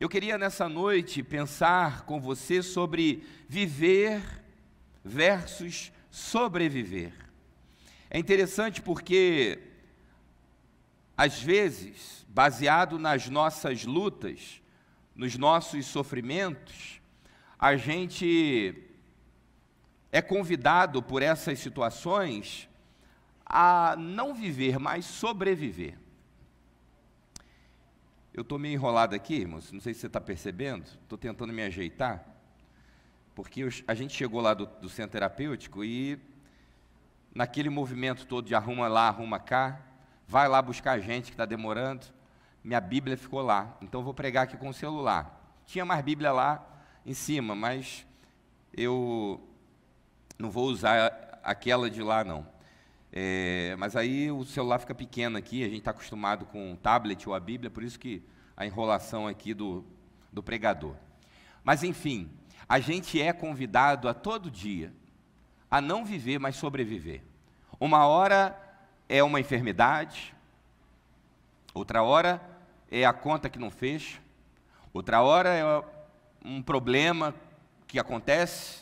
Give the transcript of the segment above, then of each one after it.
Eu queria nessa noite pensar com você sobre viver versus sobreviver. É interessante porque, às vezes, baseado nas nossas lutas, nos nossos sofrimentos, a gente é convidado por essas situações a não viver, mas sobreviver. Eu estou meio enrolado aqui, irmãos, não sei se você está percebendo, estou tentando me ajeitar, porque a gente chegou lá do centro terapêutico e naquele movimento todo de arruma lá, arruma cá, vai lá buscar gente que está demorando, minha Bíblia ficou lá, então eu vou pregar aqui com o celular. Tinha mais Bíblia lá em cima, mas eu não vou usar aquela de lá não. Mas aí o celular fica pequeno aqui, a gente está acostumado com o tablet ou a Bíblia, por isso que a enrolação aqui do pregador. Mas enfim, a gente é convidado a todo dia a não viver, mas sobreviver. Uma hora é uma enfermidade, outra hora é a conta que não fecha, outra hora é um problema que acontece,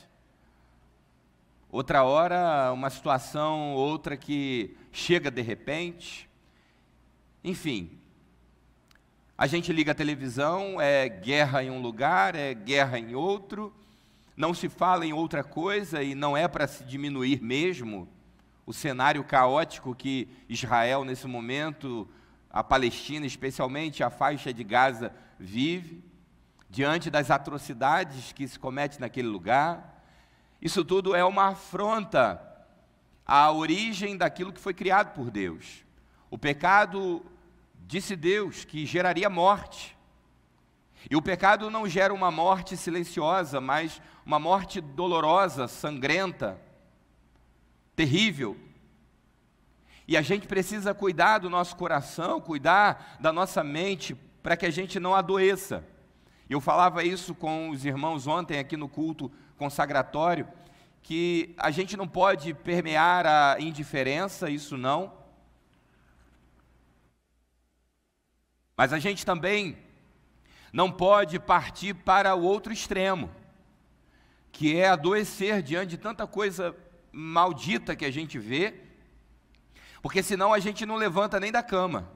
outra hora uma situação, outra que chega de repente. Enfim, a gente liga a televisão, é guerra em um lugar, é guerra em outro, não se fala em outra coisa e não é para se diminuir mesmo o cenário caótico que Israel nesse momento, a Palestina especialmente, a faixa de Gaza vive, diante das atrocidades que se cometem naquele lugar. Isso tudo é uma afronta à origem daquilo que foi criado por Deus. O pecado, disse Deus, que geraria morte. E o pecado não gera uma morte silenciosa, mas uma morte dolorosa, sangrenta, terrível. E a gente precisa cuidar do nosso coração, cuidar da nossa mente, para que a gente não adoeça. Eu falava isso com os irmãos ontem aqui no culto consagratório, que a gente não pode permear a indiferença, isso não. Mas a gente também não pode partir para o outro extremo, que é adoecer diante de tanta coisa maldita que a gente vê, porque senão a gente não levanta nem da cama.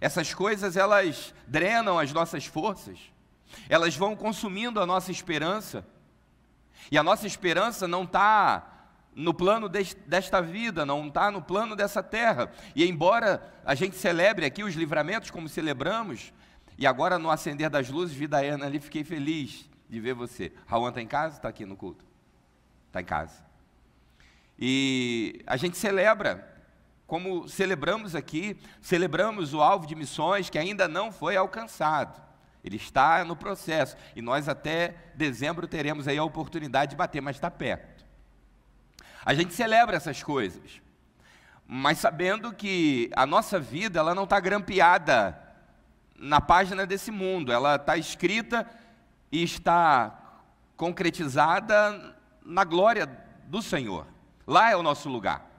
Essas coisas, elas drenam as nossas forças, elas vão consumindo a nossa esperança, e a nossa esperança não está no plano desta vida, não está no plano dessa terra. E embora a gente celebre aqui os livramentos como celebramos, e agora no acender das luzes, vida Ana ali, fiquei feliz de ver você. Raul está em casa? Está aqui no culto? Está em casa. E a gente celebra, como celebramos aqui, celebramos o alvo de missões que ainda não foi alcançado. Ele está no processo, e nós até dezembro teremos aí a oportunidade de bater, mas está perto. A gente celebra essas coisas, mas sabendo que a nossa vida, ela não está grampeada na página desse mundo, ela está escrita e está concretizada na glória do Senhor. Lá é o nosso lugar.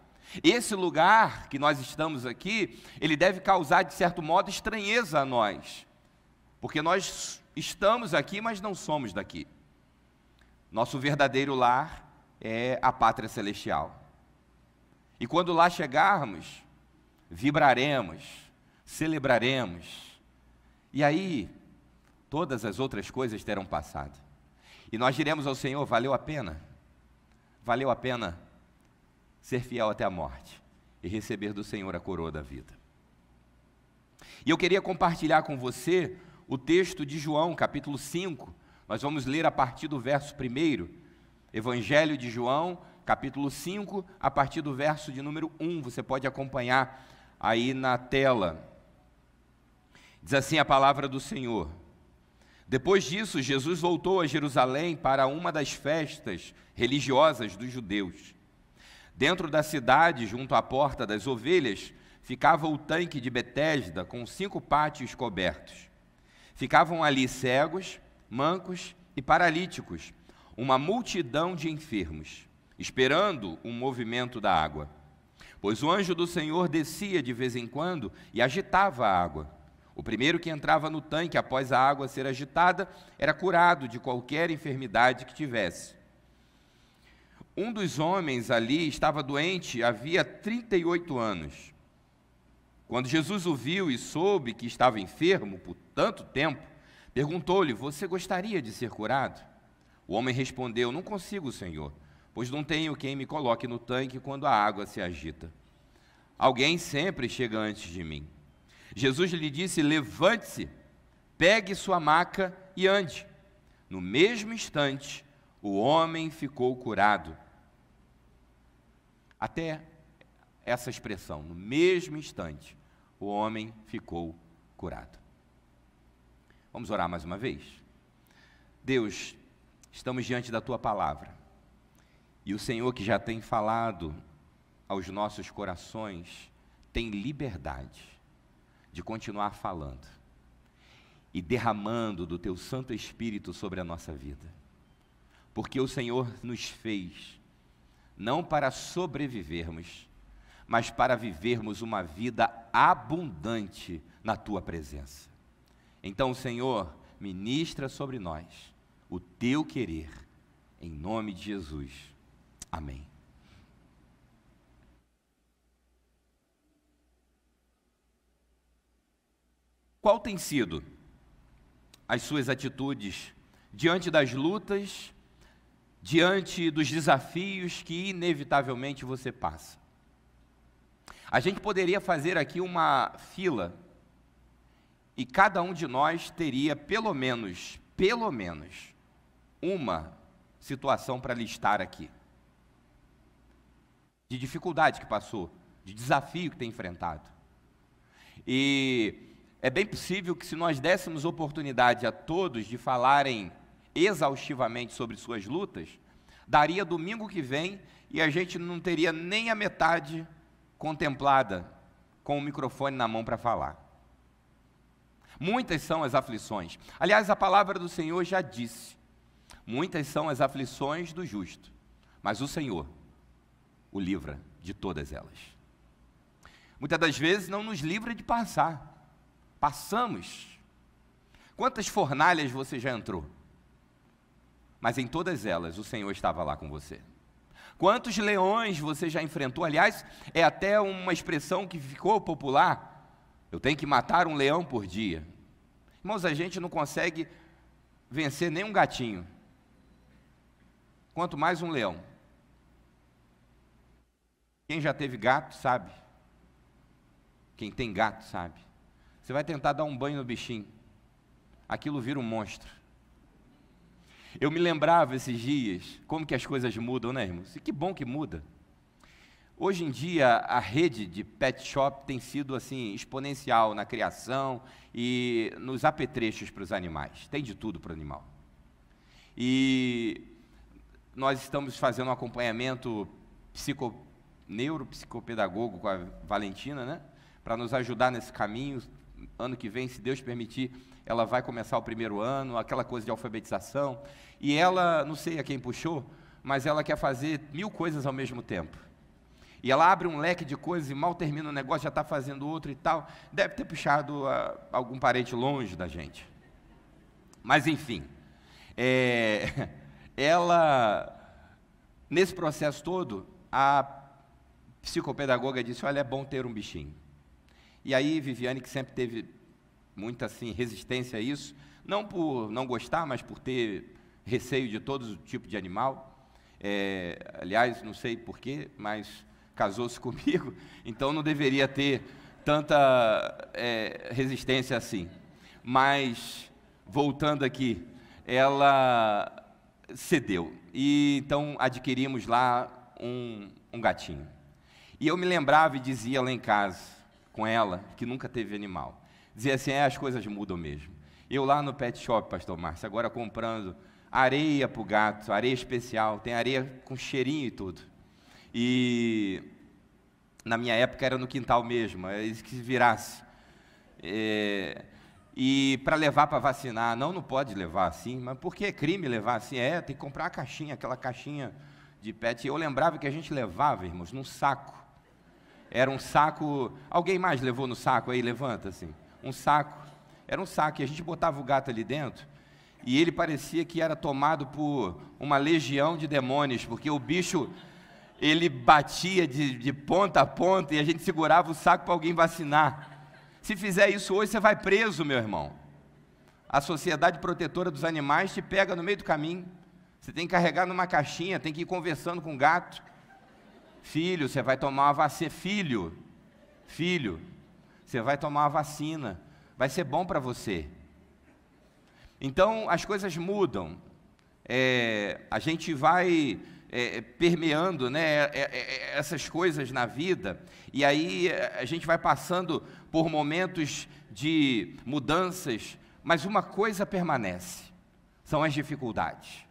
Esse lugar que nós estamos aqui, ele deve causar, de certo modo, estranheza a nós, porque nós estamos aqui, mas não somos daqui. Nosso verdadeiro lar é a pátria celestial. E quando lá chegarmos, vibraremos, celebraremos, e aí todas as outras coisas terão passado. E nós diremos ao Senhor: valeu a pena? Valeu a pena ser fiel até a morte e receber do Senhor a coroa da vida. E eu queria compartilhar com você o texto de João, capítulo 5, nós vamos ler a partir do verso 1, Evangelho de João, capítulo 5, a partir do verso de número 1, você pode acompanhar aí na tela. Diz assim a palavra do Senhor: depois disso, Jesus voltou a Jerusalém para uma das festas religiosas dos judeus. Dentro da cidade, junto à porta das ovelhas, ficava o tanque de Betesda, com 5 pátios cobertos. Ficavam ali cegos, mancos e paralíticos, uma multidão de enfermos, esperando um movimento da água. Pois o anjo do Senhor descia de vez em quando e agitava a água. O primeiro que entrava no tanque após a água ser agitada era curado de qualquer enfermidade que tivesse. Um dos homens ali estava doente havia 38 anos. Quando Jesus o viu e soube que estava enfermo por tanto tempo, perguntou-lhe: você gostaria de ser curado? O homem respondeu: não consigo, Senhor, pois não tenho quem me coloque no tanque quando a água se agita. Alguém sempre chega antes de mim. Jesus lhe disse: levante-se, pegue sua maca e ande. No mesmo instante, o homem ficou curado. Até essa expressão, no mesmo instante, o homem ficou curado. Vamos orar mais uma vez? Deus, estamos diante da Tua palavra, e o Senhor que já tem falado aos nossos corações, tem liberdade de continuar falando e derramando do Teu Santo Espírito sobre a nossa vida, porque o Senhor nos fez, não para sobrevivermos, mas para vivermos uma vida abundante na Tua presença. Então, Senhor, ministra sobre nós o Teu querer, em nome de Jesus. Amém. Qual tem sido as suas atitudes diante das lutas, diante dos desafios que inevitavelmente você passa? A gente poderia fazer aqui uma fila e cada um de nós teria pelo menos uma situação para listar aqui, de dificuldade que passou, de desafio que tem enfrentado. E é bem possível que, se nós dessemos oportunidade a todos de falarem exaustivamente sobre suas lutas, daria domingo que vem e a gente não teria nem a metade contemplada com o microfone na mão para falar. Muitas são as aflições. Aliás, a palavra do Senhor já disse: muitas são as aflições do justo, mas o Senhor o livra de todas elas. Muitas das vezes não nos livra de passar. Passamos. Quantas fornalhas você já entrou? Mas em todas elas o Senhor estava lá com você. Quantos leões você já enfrentou? Aliás, é até uma expressão que ficou popular: eu tenho que matar um leão por dia. Irmãos, a gente não consegue vencer nem um gatinho, quanto mais um leão. Quem já teve gato sabe. Quem tem gato sabe. Você vai tentar dar um banho no bichinho, aquilo vira um monstro. Eu me lembrava esses dias como que as coisas mudam, né, irmãos? E que bom que muda. Hoje em dia, a rede de pet shop tem sido assim exponencial na criação e nos apetrechos para os animais. Tem de tudo para o animal. E nós estamos fazendo um acompanhamento neuropsicopedagogo com a Valentina, né? Para nos ajudar nesse caminho. Ano que vem, se Deus permitir, ela vai começar o primeiro ano, aquela coisa de alfabetização. E ela, não sei a quem puxou, mas ela quer fazer 1000 coisas ao mesmo tempo. E ela abre um leque de coisas e mal termina o negócio, já está fazendo outro e tal. Deve ter puxado algum parente longe da gente. Mas, enfim, ela, nesse processo todo, a psicopedagoga disse: olha, é bom ter um bichinho. E aí, Viviane, que sempre teve muita assim, resistência a isso, não por não gostar, mas por ter receio de todo tipo de animal. Aliás, não sei porquê, mas casou-se comigo, então não deveria ter tanta resistência assim. Mas, voltando aqui, ela cedeu. E então adquirimos lá um gatinho. E eu me lembrava e dizia lá em casa, com ela, que nunca teve animal, dizia assim: as coisas mudam mesmo. Eu lá no pet shop, pastor Márcio, agora comprando areia para o gato, areia especial, tem areia com cheirinho e tudo. E na minha época era no quintal mesmo, é isso que se virasse. E para levar para vacinar, não pode levar assim, mas por que é crime levar assim? Tem que comprar a caixinha, aquela caixinha de pet. Eu lembrava que a gente levava, irmãos, num saco. Era um saco, alguém mais levou no saco aí? Levanta assim, um saco Era um saco, e a gente botava o gato ali dentro, e ele parecia que era tomado por uma legião de demônios, porque o bicho, ele batia de ponta a ponta, e a gente segurava o saco para alguém vacinar. Se fizer isso hoje, você vai preso, meu irmão. A Sociedade Protetora dos Animais te pega no meio do caminho. Você tem que carregar numa caixinha, tem que ir conversando com o gato. Filho, você vai tomar uma vacina. Filho, você vai tomar uma vacina. Vai ser bom para você. Então, as coisas mudam. A gente vai permeando, né, essas coisas na vida, e aí a gente vai passando por momentos de mudanças, mas uma coisa permanece, são as dificuldades,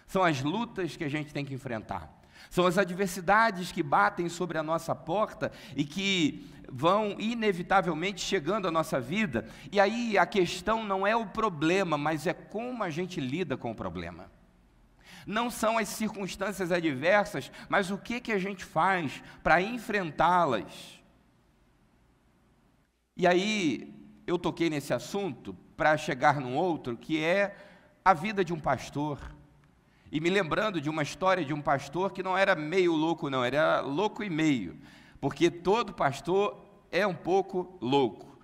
são as lutas que a gente tem que enfrentar, são as adversidades que batem sobre a nossa porta e que vão inevitavelmente chegando à nossa vida, e aí a questão não é o problema, mas é como a gente lida com o problema. Não são as circunstâncias adversas, mas o que a gente faz para enfrentá-las. E aí, eu toquei nesse assunto para chegar num outro, que é a vida de um pastor. E me lembrando de uma história de um pastor que não era meio louco não, era louco e meio. Porque todo pastor é um pouco louco.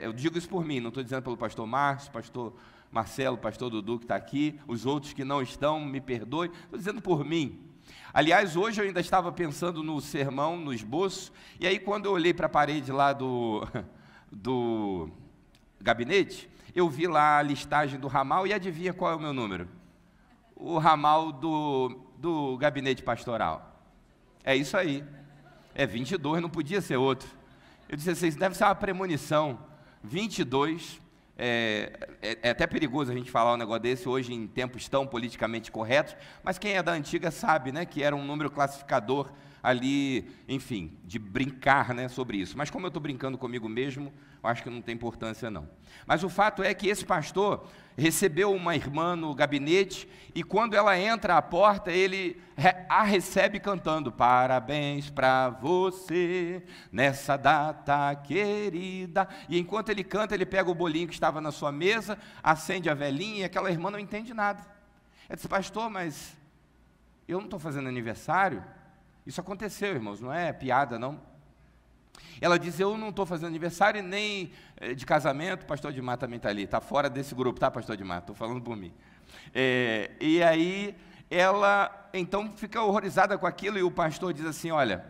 Eu digo isso por mim, não estou dizendo pelo pastor Márcio, pastor Marcelo, pastor Dudu que está aqui, os outros que não estão, me perdoem, estou dizendo por mim. Aliás, hoje eu ainda estava pensando no sermão, no esboço, e aí quando eu olhei para a parede lá do gabinete, eu vi lá a listagem do ramal, e adivinha qual é o meu número? O ramal do gabinete pastoral. É isso aí. É 22, não podia ser outro. Eu disse assim, isso deve ser uma premonição. 22... É até perigoso a gente falar um negócio desse hoje em tempos tão politicamente corretos, mas quem é da antiga sabe, né, que era um número classificador ali, enfim, de brincar, né, sobre isso. Mas como eu estou brincando comigo mesmo, eu acho que não tem importância não. Mas o fato é que esse pastor recebeu uma irmã no gabinete e quando ela entra à porta, ele a recebe cantando: parabéns para você nessa data querida. E enquanto ele canta, ele pega o bolinho que estava na sua mesa, acende a velinha e aquela irmã não entende nada. Ela disse: pastor, mas eu não estou fazendo aniversário? Isso aconteceu, irmãos, não é piada não. Ela diz: eu não estou fazendo aniversário nem de casamento. O pastor Edmar também está ali, está fora desse grupo, tá, pastor Edmar? Estou falando por mim. E aí ela então fica horrorizada com aquilo e o pastor diz assim: olha,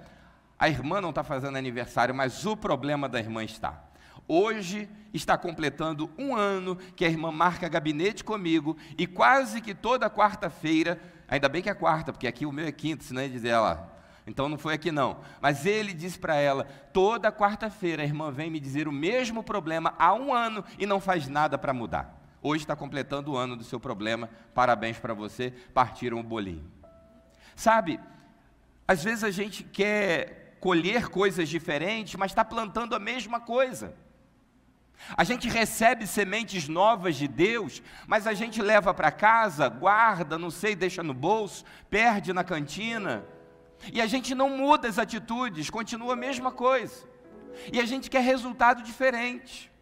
a irmã não está fazendo aniversário, mas o problema da irmã está. Hoje está completando 1 ano que a irmã marca gabinete comigo e quase que toda quarta-feira, ainda bem que é quarta, porque aqui o meu é quinta, senão ia dizer ela... Então não foi aqui não, mas ele disse para ela, toda quarta-feira a irmã vem me dizer o mesmo problema há 1 ano e não faz nada para mudar. Hoje está completando o ano do seu problema, parabéns para você, partiram o bolinho. Sabe, às vezes a gente quer colher coisas diferentes, mas está plantando a mesma coisa. A gente recebe sementes novas de Deus, mas a gente leva para casa, guarda, não sei, deixa no bolso, perde na cantina. E a gente não muda as atitudes, continua a mesma coisa. E a gente quer resultado diferente.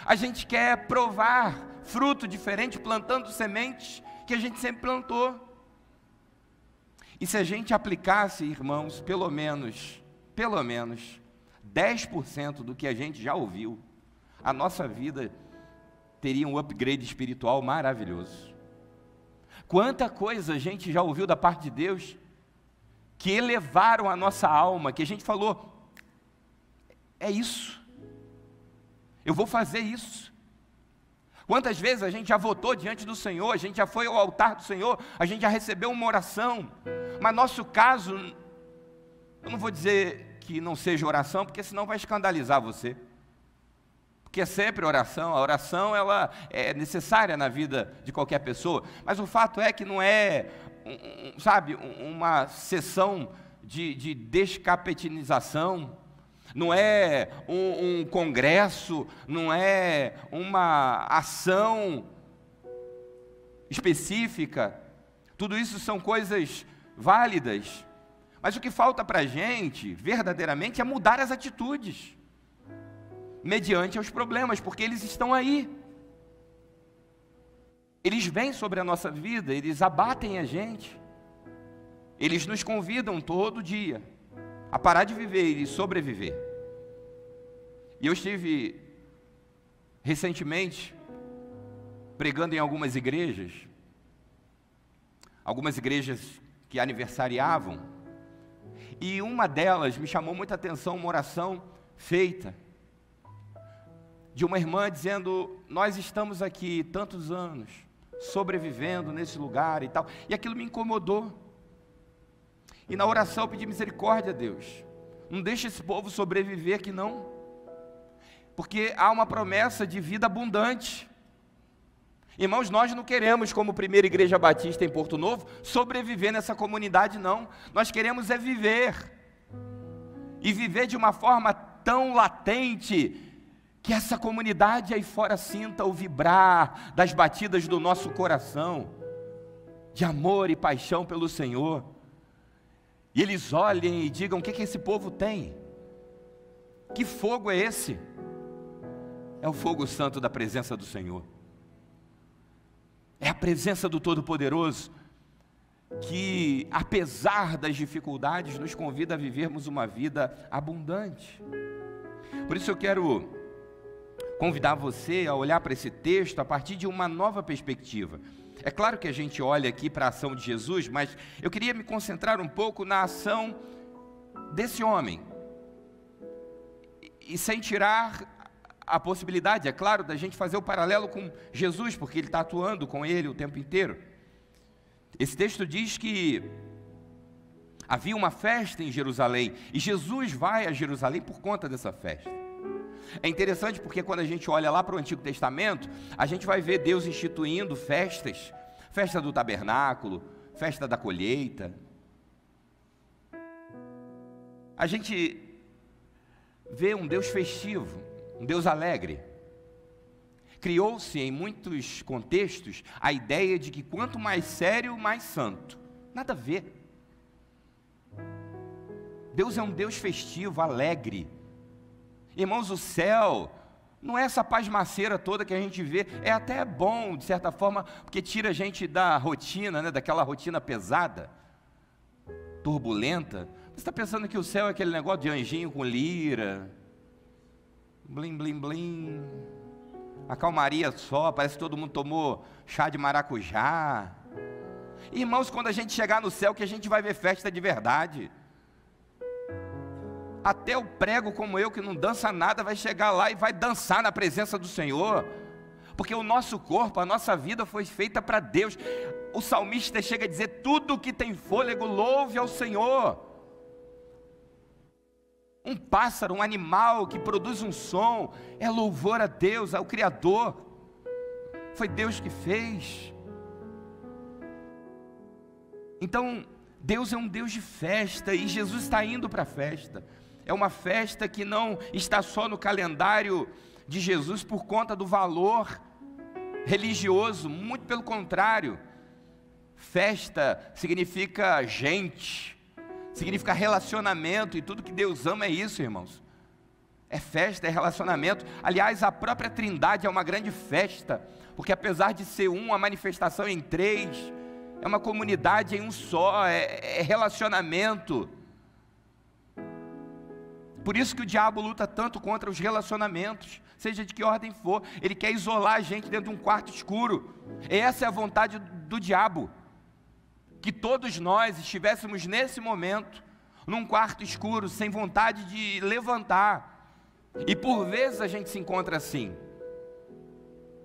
A gente quer provar fruto diferente, plantando sementes que a gente sempre plantou. E se a gente aplicasse, irmãos, pelo menos 10% do que a gente já ouviu, a nossa vida teria um upgrade espiritual maravilhoso. Quanta coisa a gente já ouviu da parte de Deus que elevaram a nossa alma, que a gente falou, é isso, eu vou fazer isso. Quantas vezes a gente já votou diante do Senhor, a gente já foi ao altar do Senhor, a gente já recebeu uma oração, mas nosso caso, eu não vou dizer que não seja oração, porque senão vai escandalizar você, porque é sempre oração, a oração ela é necessária na vida de qualquer pessoa, mas o fato é que não é, sabe, uma sessão de descapetinização, não é um congresso, não é uma ação específica, tudo isso são coisas válidas, mas o que falta para a gente, verdadeiramente, é mudar as atitudes. mediante aos problemas, porque eles estão aí. Eles vêm sobre a nossa vida, eles abatem a gente. Eles nos convidam todo dia a parar de viver e sobreviver. E eu estive recentemente pregando em algumas igrejas que aniversariavam, e uma delas me chamou muita atenção, uma oração feita de uma irmã dizendo: nós estamos aqui tantos anos, sobrevivendo nesse lugar e tal, e aquilo me incomodou. E na oração eu pedi misericórdia a Deus, não deixe esse povo sobreviver aqui não, porque há uma promessa de vida abundante. Irmãos, nós não queremos, como Primeira Igreja Batista em Porto Novo, sobreviver nessa comunidade não, nós queremos é viver, e viver de uma forma tão latente, que essa comunidade aí fora sinta o vibrar das batidas do nosso coração, de amor e paixão pelo Senhor, e eles olhem e digam: o que esse povo tem? Que fogo é esse? É o fogo santo da presença do Senhor, é a presença do Todo-Poderoso, que apesar das dificuldades, nos convida a vivermos uma vida abundante. Por isso eu quero convidar você a olhar para esse texto a partir de uma nova perspectiva. É claro que a gente olha aqui para a ação de Jesus, mas eu queria me concentrar um pouco na ação desse homem, e sem tirar a possibilidade, é claro, da gente fazer o paralelo com Jesus, porque ele está atuando com ele o tempo inteiro. Esse texto diz que havia uma festa em Jerusalém, e Jesus vai a Jerusalém por conta dessa festa. É interessante porque quando a gente olha lá para o Antigo Testamento, a gente vai ver Deus instituindo festas, festa do tabernáculo, festa da colheita. A gente vê um Deus festivo, um Deus alegre. Criou-se em muitos contextos a ideia de que quanto mais sério, mais santo. Nada a ver. Deus é um Deus festivo, alegre. Irmãos, o céu não é essa pasmaceira toda que a gente vê, é até bom, de certa forma, porque tira a gente da rotina, né, daquela rotina pesada, turbulenta. Você está pensando que o céu é aquele negócio de anjinho com lira, blim, blim, blim, a calmaria só, parece que todo mundo tomou chá de maracujá. Irmãos, quando a gente chegar no céu, que a gente vai ver festa de verdade. Até o prego como eu, que não dança nada, vai chegar lá e vai dançar na presença do Senhor, porque o nosso corpo, a nossa vida foi feita para Deus. O salmista chega a dizer: tudo que tem fôlego, louve ao Senhor. Um pássaro, um animal que produz um som, é louvor a Deus, ao Criador. Foi Deus que fez. Então, Deus é um Deus de festa, e Jesus está indo para a festa. É uma festa que não está só no calendário de Jesus por conta do valor religioso, muito pelo contrário. Festa significa gente, significa relacionamento, e tudo que Deus ama é isso, irmãos. É festa, é relacionamento. Aliás, a própria Trindade é uma grande festa, porque apesar de ser a manifestação em três, é uma comunidade em um só, é relacionamento. Por isso que o diabo luta tanto contra os relacionamentos, seja de que ordem for. Ele quer isolar a gente dentro de um quarto escuro. Essa é a vontade do diabo, que todos nós estivéssemos nesse momento num quarto escuro, sem vontade de levantar. E por vezes a gente se encontra assim.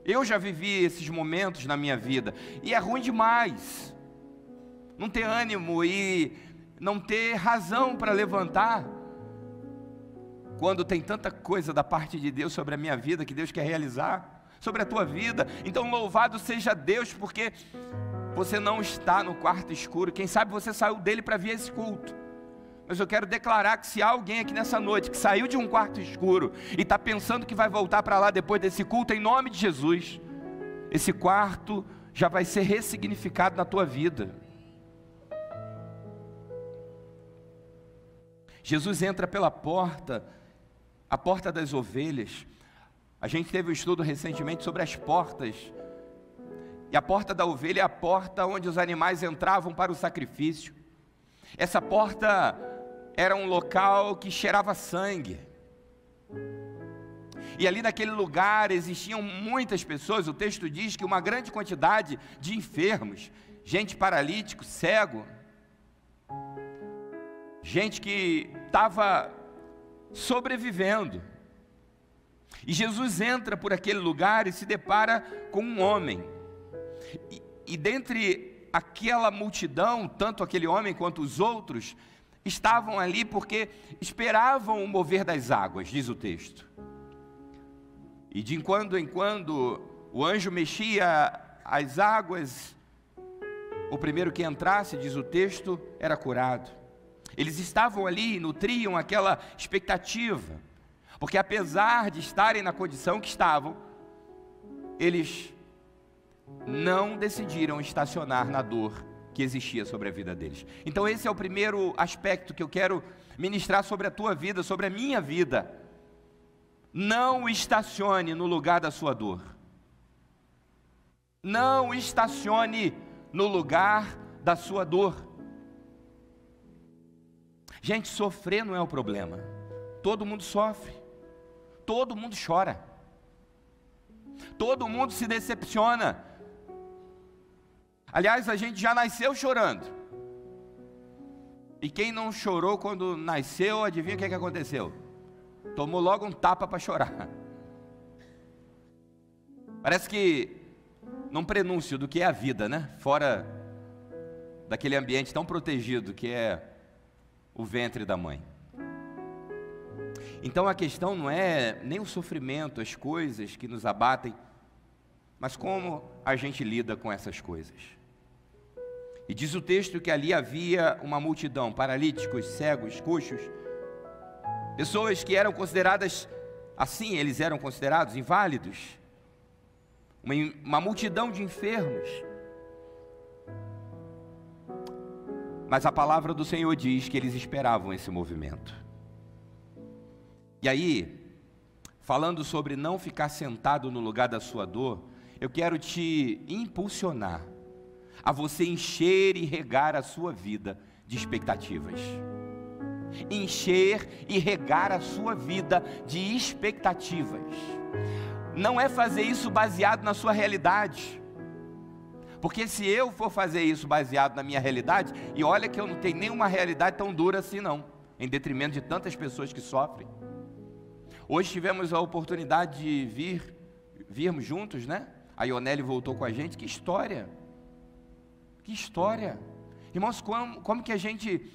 Eu já vivi esses momentos na minha vida, e é ruim demais não ter ânimo e não ter razão para levantar, quando tem tanta coisa da parte de Deus sobre a minha vida, que Deus quer realizar sobre a tua vida. Então louvado seja Deus, porque você não está no quarto escuro. Quem sabe você saiu dele para vir esse culto, mas eu quero declarar que se há alguém aqui nessa noite que saiu de um quarto escuro e está pensando que vai voltar para lá depois desse culto, em nome de Jesus, esse quarto já vai ser ressignificado na tua vida. Jesus entra pela porta a porta das ovelhas. A gente teve um estudo recentemente sobre as portas. E a porta da ovelha é a porta onde os animais entravam para o sacrifício. Essa porta era um local que cheirava sangue. E ali naquele lugar existiam muitas pessoas. O texto diz que uma grande quantidade de enfermos, gente paralítico, cego, gente que estava sobrevivendo. E Jesus entra por aquele lugar e se depara com um homem. E dentre aquela multidão, tanto aquele homem quanto os outros, estavam ali porque esperavam o mover das águas, diz o texto. E de quando em quando o anjo mexia as águas, o primeiro que entrasse, diz o texto, era curado. Eles estavam ali e nutriam aquela expectativa, porque apesar de estarem na condição que estavam, eles não decidiram estacionar na dor que existia sobre a vida deles. Então esse é o primeiro aspecto que eu quero ministrar sobre a tua vida, sobre a minha vida. Não estacione no lugar da sua dor. Não estacione no lugar da sua dor. Gente, sofrer não é o problema. Todo mundo sofre. Todo mundo chora. Todo mundo se decepciona. Aliás, a gente já nasceu chorando. E quem não chorou quando nasceu, adivinha o que aconteceu? Tomou logo um tapa para chorar. Parece que num prenúncio do que é a vida, né? Fora daquele ambiente tão protegido que é o ventre da mãe. Então a questão não é nem o sofrimento, as coisas que nos abatem, mas como a gente lida com essas coisas. E diz o texto que ali havia uma multidão, paralíticos, cegos, coxos, pessoas que eram consideradas, assim eles eram considerados inválidos, uma multidão de enfermos. Mas a palavra do Senhor diz que eles esperavam esse movimento. E aí, falando sobre não ficar sentado no lugar da sua dor, eu quero te impulsionar a você encher e regar a sua vida de expectativas. Encher e regar a sua vida de expectativas. Não é fazer isso baseado na sua realidade. Porque se eu for fazer isso baseado na minha realidade, e olha que eu não tenho nenhuma realidade tão dura assim não, em detrimento de tantas pessoas que sofrem. Hoje tivemos a oportunidade de virmos juntos, né? A Ioneli voltou com a gente. Que história! Que história! Irmãos, como que a gente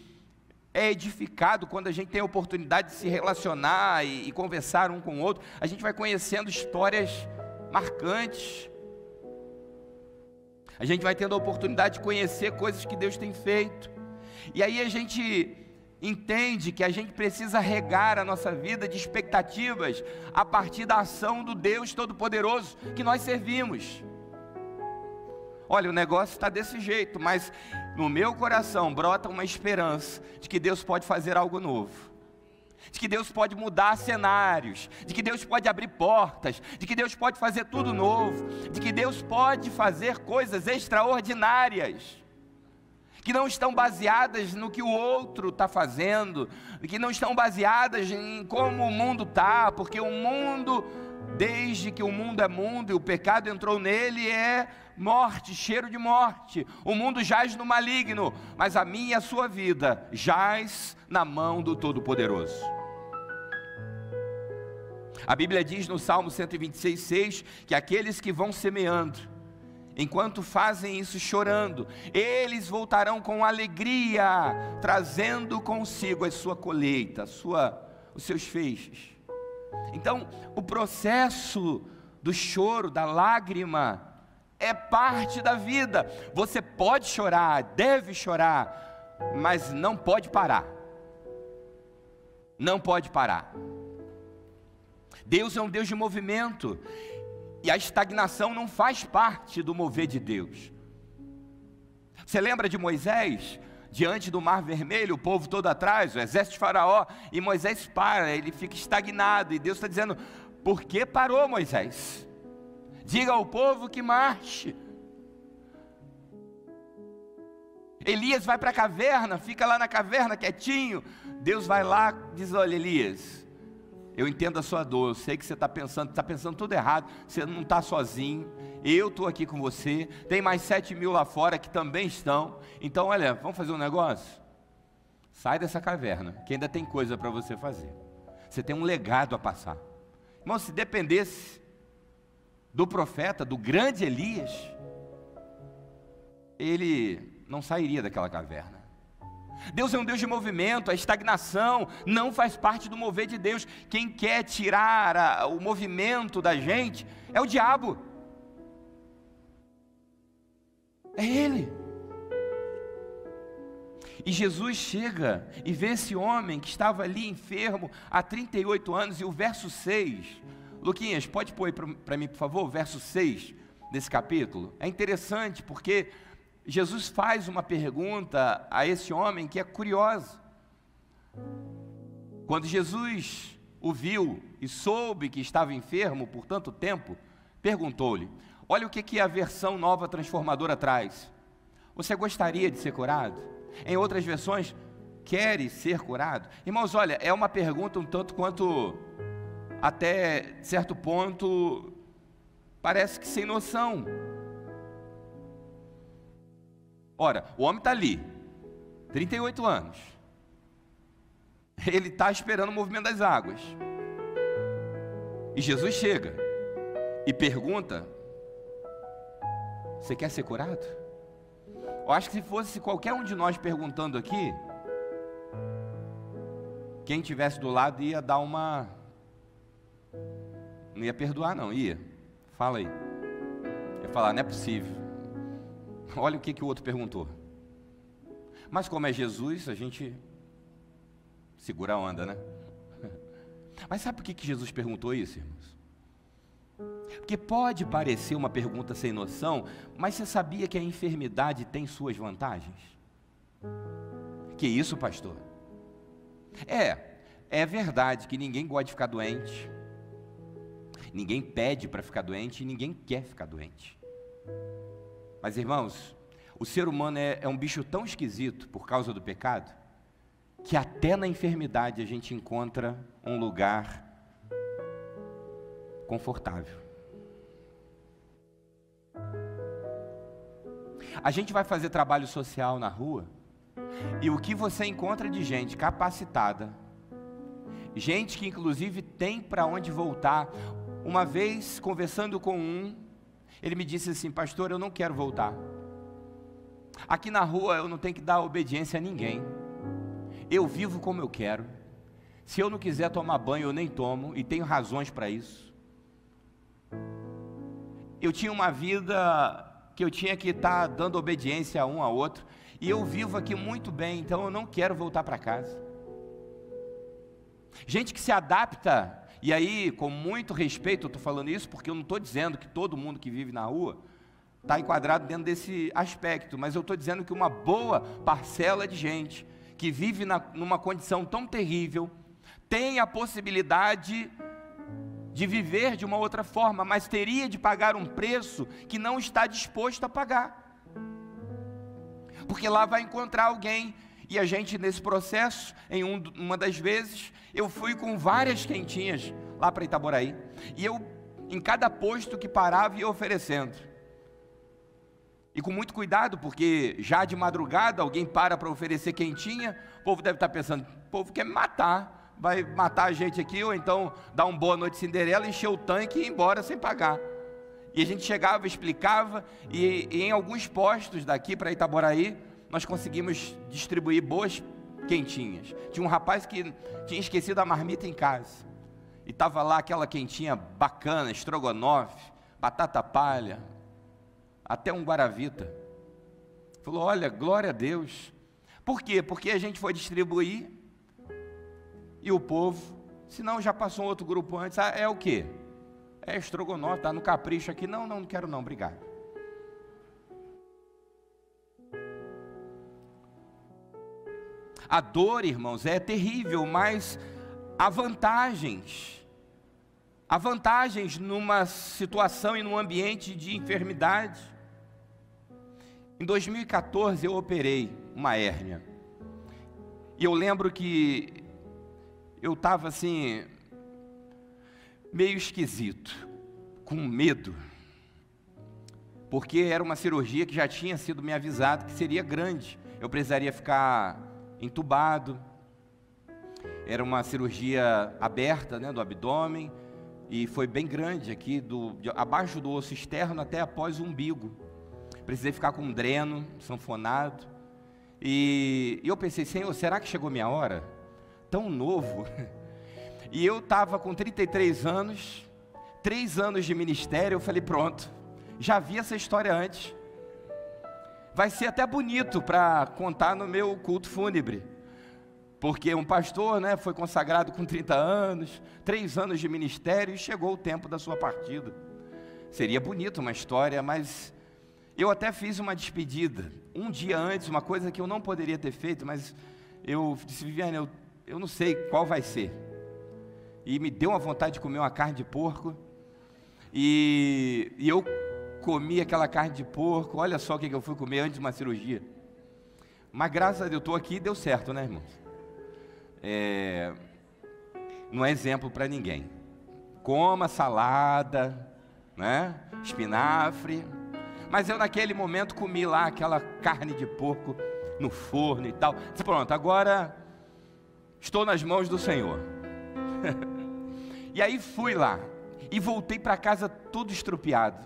é edificado quando a gente tem a oportunidade de se relacionar e conversar um com o outro. A gente vai conhecendo histórias marcantes. A gente vai tendo a oportunidade de conhecer coisas que Deus tem feito. E aí a gente entende que a gente precisa regar a nossa vida de expectativas a partir da ação do Deus Todo-Poderoso que nós servimos. Olha, o negócio está desse jeito, mas no meu coração brota uma esperança de que Deus pode fazer algo novo, de que Deus pode mudar cenários, de que Deus pode abrir portas, de que Deus pode fazer tudo novo, de que Deus pode fazer coisas extraordinárias, que não estão baseadas no que o outro está fazendo, que não estão baseadas em como o mundo está, porque o mundo, desde que o mundo é mundo e o pecado entrou nele, é morte, cheiro de morte. O mundo jaz no maligno, mas a minha e a sua vida jaz na mão do Todo-Poderoso. A Bíblia diz no Salmo 126:6 que aqueles que vão semeando, enquanto fazem isso chorando, eles voltarão com alegria, trazendo consigo a sua colheita, os seus feixes. Então, o processo do choro, da lágrima, é parte da vida. Você pode chorar, deve chorar, mas não pode parar. Não pode parar. Deus é um Deus de movimento, e a estagnação não faz parte do mover de Deus. Você lembra de Moisés? diante do Mar Vermelho, o povo todo atrás, o exército de Faraó, e Moisés para, ele fica estagnado, e Deus está dizendo: por que parou, Moisés? Diga ao povo que marche. Elias vai para a caverna, fica lá na caverna quietinho. Deus vai lá e diz: olha, Elias, eu entendo a sua dor, eu sei que você está pensando tudo errado, você não está sozinho, eu estou aqui com você, tem mais 7.000 lá fora que também estão, então olha, vamos fazer um negócio? Sai dessa caverna, que ainda tem coisa para você fazer, você tem um legado a passar. Irmão, se dependesse do profeta, do grande Elias, ele não sairia daquela caverna. Deus é um Deus de movimento, a estagnação não faz parte do mover de Deus. Quem quer tirar o movimento da gente é o diabo, é ele. E Jesus chega e vê esse homem que estava ali enfermo há 38 anos, e o verso 6, Luquinhas, pode pôr aí para mim, por favor, o verso 6 desse capítulo. É interessante porque Jesus faz uma pergunta a esse homem que é curiosa. Quando Jesus o viu e soube que estava enfermo por tanto tempo, perguntou-lhe, olha o que a versão Nova Transformadora traz: você gostaria de ser curado? Em outras versões, queres ser curado? Irmãos, olha, é uma pergunta um tanto quanto, até certo ponto, parece que sem noção. Ora, o homem está ali, 38 anos, ele está esperando o movimento das águas, e Jesus chega e pergunta: você quer ser curado? Eu acho que se fosse qualquer um de nós perguntando aqui, quem estivesse do lado ia dar uma... não ia perdoar não, ia. Fala aí. Ia falar: não é possível. Olha o que o outro perguntou. Mas como é Jesus, a gente segura a onda, né? Mas sabe por que Jesus perguntou isso, irmãos? Porque pode parecer uma pergunta sem noção, mas você sabia que a enfermidade tem suas vantagens? Que isso, pastor? É verdade que ninguém gosta de ficar doente, ninguém pede para ficar doente e ninguém quer ficar doente. Mas, irmãos, o ser humano é um bicho tão esquisito por causa do pecado, que até na enfermidade a gente encontra um lugar confortável. A gente vai fazer trabalho social na rua, e o que você encontra de gente capacitada, gente que inclusive tem para onde voltar. Uma vez, conversando com ele me disse assim: pastor, eu não quero voltar. Aqui na rua eu não tenho que dar obediência a ninguém. Eu vivo como eu quero. Se eu não quiser tomar banho, eu nem tomo, e tenho razões para isso. Eu tinha uma vida que eu tinha que estar dando obediência a um ao outro, e eu vivo aqui muito bem, então eu não quero voltar para casa. Gente que se adapta, e aí, com muito respeito, eu estou falando isso porque eu não estou dizendo que todo mundo que vive na rua está enquadrado dentro desse aspecto, mas eu estou dizendo que uma boa parcela de gente que vive numa condição tão terrível tem a possibilidade de viver de uma outra forma, mas teria de pagar um preço que não está disposto a pagar, porque lá vai encontrar alguém. E a gente, nesse processo, uma das vezes, eu fui com várias quentinhas lá para Itaboraí, e eu, em cada posto que parava, ia oferecendo, e com muito cuidado, porque já de madrugada alguém para oferecer quentinha, o povo deve estar pensando: o povo quer me matar, vai matar a gente aqui, ou então dar um boa noite Cinderela, encher o tanque e ir embora sem pagar. E a gente chegava, explicava, e em alguns postos daqui para Itaboraí, nós conseguimos distribuir boas quentinhas. Tinha um rapaz que tinha esquecido a marmita em casa, e estava lá aquela quentinha bacana, estrogonofe, batata palha, até um guaravita. Falou: olha, glória a Deus. Por quê? Porque a gente foi distribuir, e o povo, senão já passou um outro grupo antes: é o quê? É estrogonofe, está no capricho aqui. Não quero não, obrigado. A dor, irmãos, é terrível, mas há vantagens. Há vantagens numa situação e num ambiente de enfermidade. Em 2014 eu operei uma hérnia. E eu lembro que eu estava assim, meio esquisito, com medo. Porque era uma cirurgia que já tinha sido me avisado que seria grande. Eu precisaria ficar entubado. Era uma cirurgia aberta, né, do abdômen. E foi bem grande aqui, abaixo do osso externo até após o umbigo. Precisei ficar com um dreno, sanfonado. E eu pensei, Senhor, será que chegou minha hora? Tão novo. E eu estava com 33 anos, 3 anos de ministério. Eu falei, pronto, já vi essa história antes. Vai ser até bonito para contar no meu culto fúnebre. Porque um pastor, né, foi consagrado com 30 anos, 3 anos de ministério, e chegou o tempo da sua partida. Seria bonito uma história, mas eu até fiz uma despedida, um dia antes, uma coisa que eu não poderia ter feito, mas eu disse, Viviane, eu não sei qual vai ser. E me deu uma vontade de comer uma carne de porco, e eu comi aquela carne de porco. Olha só o que eu fui comer antes de uma cirurgia. Mas graças a Deus, eu estou aqui e deu certo, né, irmãos? Não é exemplo para ninguém. Coma salada, né? Espinafre. Mas eu naquele momento comi lá aquela carne de porco no forno e tal. Disse, pronto, agora estou nas mãos do Senhor. E aí fui lá e voltei para casa todo estrupiado.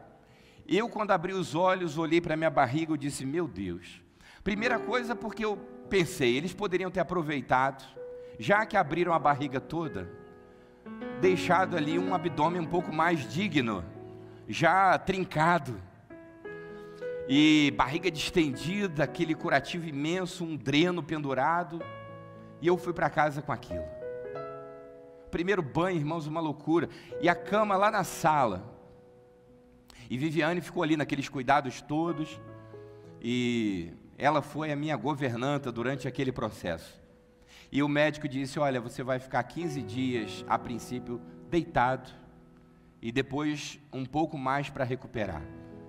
Eu, quando abri os olhos, olhei para minha barriga e disse, meu Deus. Primeira coisa, porque eu pensei, eles poderiam ter aproveitado, já que abriram a barriga toda, deixado ali um abdômen um pouco mais digno, já trincado, e barriga distendida, aquele curativo imenso, um dreno pendurado, e eu fui para casa com aquilo. Primeiro banho, irmãos, uma loucura, e a cama lá na sala, e Viviane ficou ali naqueles cuidados todos, e ela foi a minha governanta durante aquele processo. E o médico disse, olha, você vai ficar 15 dias, a princípio, deitado, e depois um pouco mais para recuperar.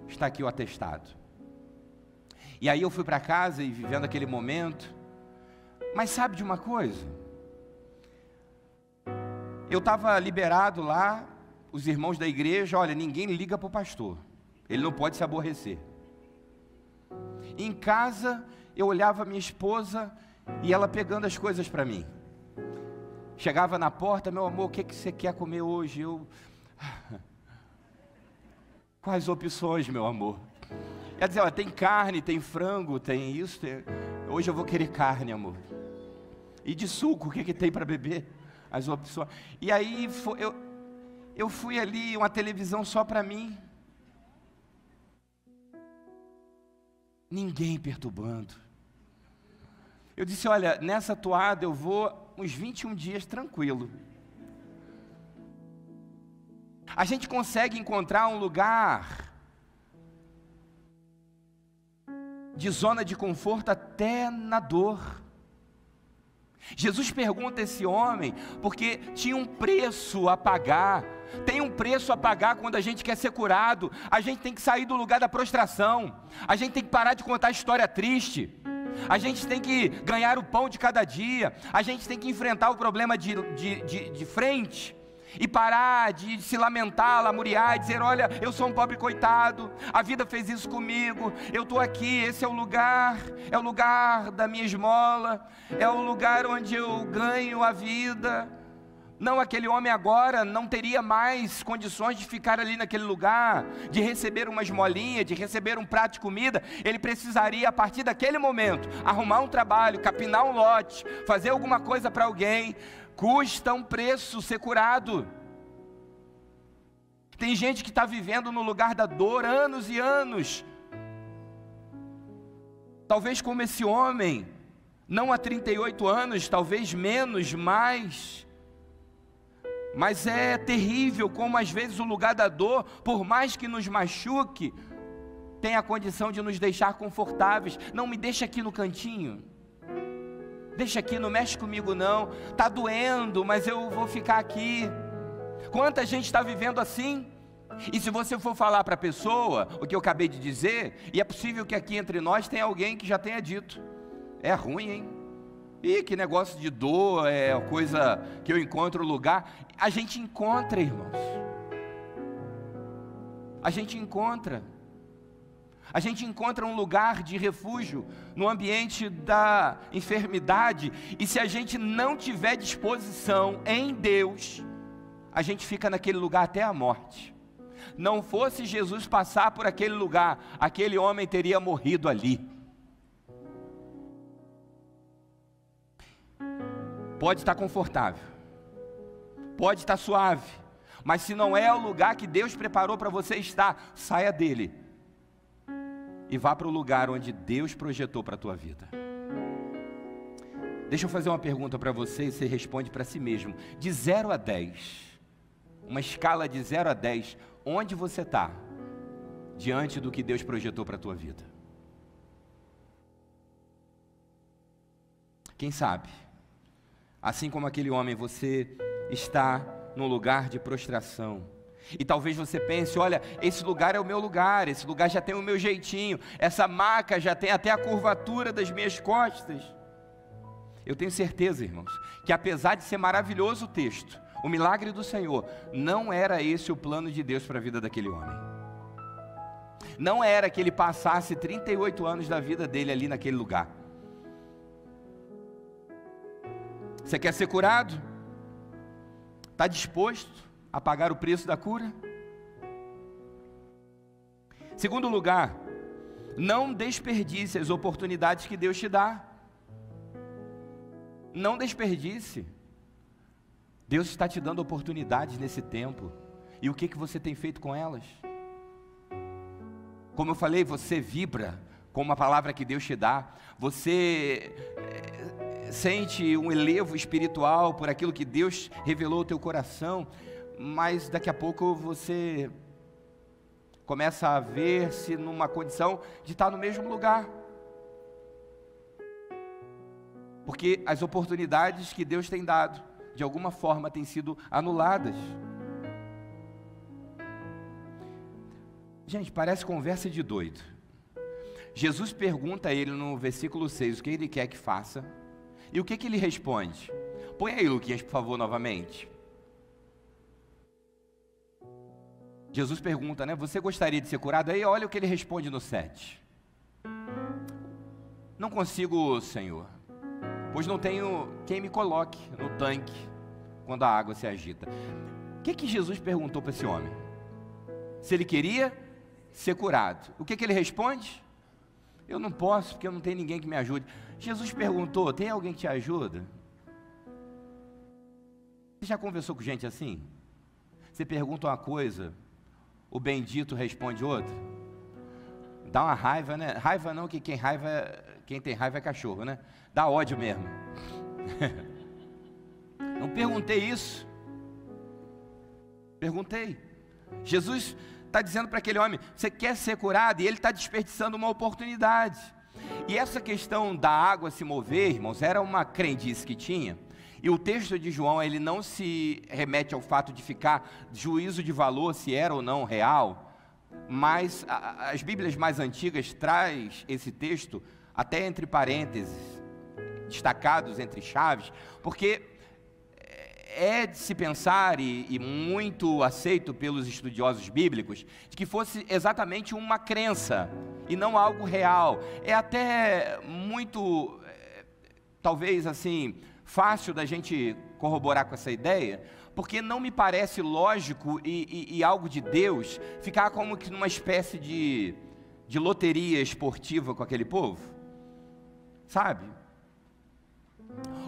Está aqui o atestado. E aí eu fui para casa e vivendo aquele momento, mas sabe de uma coisa? Eu estava liberado lá, os irmãos da igreja, olha, ninguém liga para o pastor, ele não pode se aborrecer. Em casa, eu olhava a minha esposa e ela pegando as coisas para mim. Chegava na porta, meu amor, o que você quer comer hoje? Quais opções, meu amor? Ela dizia, olha, tem carne, tem frango, tem isso, hoje eu vou querer carne, amor. E de suco, o que tem para beber? As opções. E aí, eu fui ali, uma televisão só para mim. Ninguém perturbando. Eu disse, olha, nessa toada eu vou uns 21 dias tranquilo. A gente consegue encontrar um lugar de zona de conforto até na dor. Jesus pergunta a esse homem, porque tinha um preço a pagar. Tem um preço a pagar quando a gente quer ser curado. A gente tem que sair do lugar da prostração. A gente tem que parar de contar história triste. A gente tem que ganhar o pão de cada dia. A gente tem que enfrentar o problema de frente. E parar de se lamentar, lamuriar e dizer, olha, eu sou um pobre coitado, a vida fez isso comigo, eu estou aqui, esse é o lugar da minha esmola, é o lugar onde eu ganho a vida. Não, aquele homem agora não teria mais condições de ficar ali naquele lugar, de receber uma esmolinha, de receber um prato de comida. Ele precisaria, a partir daquele momento, arrumar um trabalho, capinar um lote, fazer alguma coisa para alguém. Custa um preço ser curado. Tem gente que está vivendo no lugar da dor anos e anos. Talvez como esse homem, não há 38 anos, talvez menos, mais. Mas é terrível como às vezes o lugar da dor, por mais que nos machuque, tem a condição de nos deixar confortáveis. Não, me deixa aqui no cantinho. deixa aqui, não mexe comigo não, está doendo, mas eu vou ficar aqui. Quanta gente está vivendo assim? E se você for falar para a pessoa o que eu acabei de dizer, e é possível que aqui entre nós tenha alguém que já tenha dito, é ruim, hein? Ih, que negócio de dor, é coisa que eu encontro lugar. A gente encontra, irmãos. A gente encontra um lugar de refúgio no ambiente da enfermidade, e se a gente não tiver disposição em Deus, a gente fica naquele lugar até a morte. Não fosse Jesus passar por aquele lugar, aquele homem teria morrido ali. Pode estar confortável, pode estar suave, mas se não é o lugar que Deus preparou para você estar, saia dele e vá para o lugar onde Deus projetou para a tua vida. Deixa eu fazer uma pergunta para você e você responde para si mesmo. De 0 a 10, uma escala de 0 a 10, onde você está diante do que Deus projetou para a tua vida? Quem sabe, assim como aquele homem, você está num lugar de prostração. E talvez você pense, olha, esse lugar é o meu lugar, esse lugar já tem o meu jeitinho, essa maca já tem até a curvatura das minhas costas. Eu tenho certeza, irmãos, que apesar de ser maravilhoso o texto, o milagre do Senhor, não era esse o plano de Deus para a vida daquele homem. Não era que ele passasse 38 anos da vida dele ali naquele lugar. Você quer ser curado? Está disposto a pagar o preço da cura? Segundo lugar, não desperdice as oportunidades que Deus te dá. Não desperdice. Deus está te dando oportunidades nesse tempo. E o que você tem feito com elas? Como eu falei, você vibra com uma palavra que Deus te dá. Você sente um elevo espiritual por aquilo que Deus revelou ao teu coração, mas daqui a pouco você começa a ver-se numa condição de estar no mesmo lugar, porque as oportunidades que Deus tem dado, de alguma forma, têm sido anuladas. Gente, parece conversa de doido. Jesus pergunta a ele no versículo 6 o que ele quer que faça. E o que ele responde? Põe aí, Luquinhas, por favor, novamente. Jesus pergunta, né? Você gostaria de ser curado? Aí olha o que ele responde no 7. Não consigo, Senhor, pois não tenho quem me coloque no tanque quando a água se agita. O que Jesus perguntou para esse homem? Se ele queria ser curado. O que ele responde? Eu não posso, porque eu não tenho ninguém que me ajude. Jesus perguntou, tem alguém que te ajuda? Você já conversou com gente assim? Você pergunta uma coisa, o bendito responde outra? Dá uma raiva, né? Raiva não, que quem tem raiva é cachorro, né? Dá ódio mesmo. Não perguntei isso. Perguntei. Jesus está dizendo para aquele homem, você quer ser curado? E ele está desperdiçando uma oportunidade. E essa questão da água se mover, irmãos, era uma crendice que tinha. E o texto de João, ele não se remete ao fato de ficar juízo de valor, se era ou não real, mas as Bíblias mais antigas traz esse texto até entre parênteses, destacados entre chaves, porque é de se pensar, e muito aceito pelos estudiosos bíblicos, de que fosse exatamente uma crença, e não algo real. É até muito, talvez assim, fácil da gente corroborar com essa ideia, porque não me parece lógico e algo de Deus ficar como que numa espécie de loteria esportiva com aquele povo, sabe?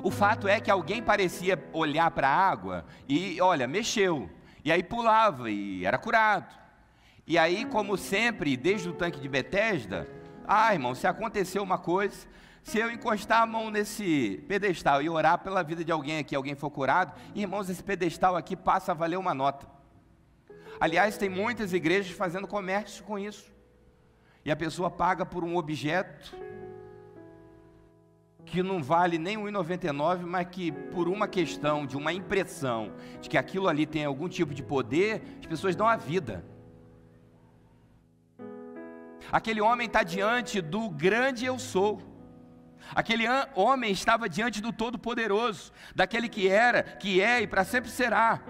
O fato é que alguém parecia olhar para a água e, olha, mexeu, e aí pulava e era curado. E aí, como sempre, desde o tanque de Betesda, irmão, se aconteceu uma coisa, se eu encostar a mão nesse pedestal e orar pela vida de alguém aqui, alguém for curado, irmãos, esse pedestal aqui passa a valer uma nota. Aliás, tem muitas igrejas fazendo comércio com isso, e a pessoa paga por um objeto que não vale nem R$1,99, mas que por uma questão de uma impressão de que aquilo ali tem algum tipo de poder, as pessoas dão a vida. Aquele homem está diante do grande eu sou. Aquele homem estava diante do Todo-Poderoso, daquele que era, que é e para sempre será,